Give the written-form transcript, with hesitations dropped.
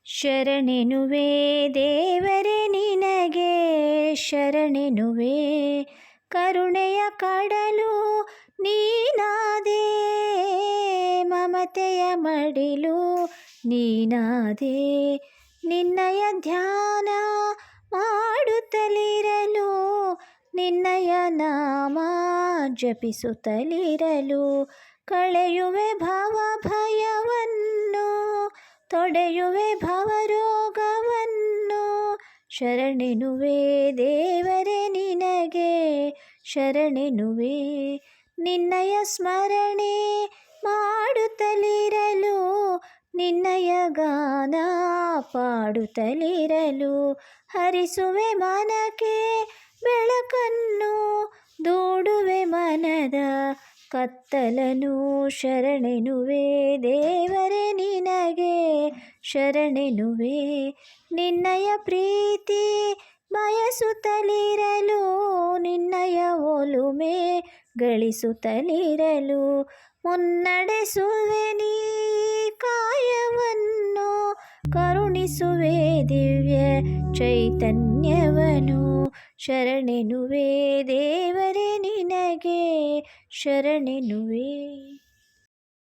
ಶರಣೆನುವೆ ದೇವರೇ ನಿನಗೆ ಶರಣೆನುವೆ, ಕರುಣೆಯ ಕಡಲು ನೀನಾದೆ, ಮಮತೆಯ ಮಡಿಲು ನೀನಾದೆ. ನಿನ್ನಯ ಧ್ಯಾನ ಮಾಡುತ್ತಲಿರಲು, ನಿನ್ನಯ ನಾಮ ಜಪಿಸುತ್ತಲಿರಲು, ಕಳೆಯುವೆ ಭವ ಭಯವನ್ನು, ತೊಡೆಯುವೆ ಭವರೋಗವನ್ನು. ಶರಣೆನುವೆ ದೇವರೇ ನಿನಗೆ ಶರಣೆನುವೆ, ನಿನ್ನಯ ಸ್ಮರಣೆ ಮಾಡುತ್ತಲಿರಲು, ನಿನ್ನಯ ಗಾನ ಪಾಡುತ್ತಲಿರಲು, ಹರಿಸುವೆ ಮನಕ್ಕೆ ಬೆಳಕನ್ನು, ದೂಡುವೆ ಮನದ ಕತ್ತಲನು. ಶರಣೆನುವೆ ದೇವರೇ ನಿನಗೆ ಶರಣೆನುವೆ, ನಿನ್ನಯ ಪ್ರೀತಿ ಬಯಸುತ್ತಲಿರಲು, ನಿನ್ನಯ ಒಲುಮೆ ಗಳಿಸುತ್ತಲಿರಲು, ಮುನ್ನಡೆಸುವೆ ನೀ ಕಾಯವನ್ನು, ಕರುಣಿಸುವೆ ದಿವ್ಯ ಚೈತನ್ಯವನು. ಶರಣೆನುವೆ ದೇವರೇ ನಿನಗೆ ಶರಣೆನುವೆ.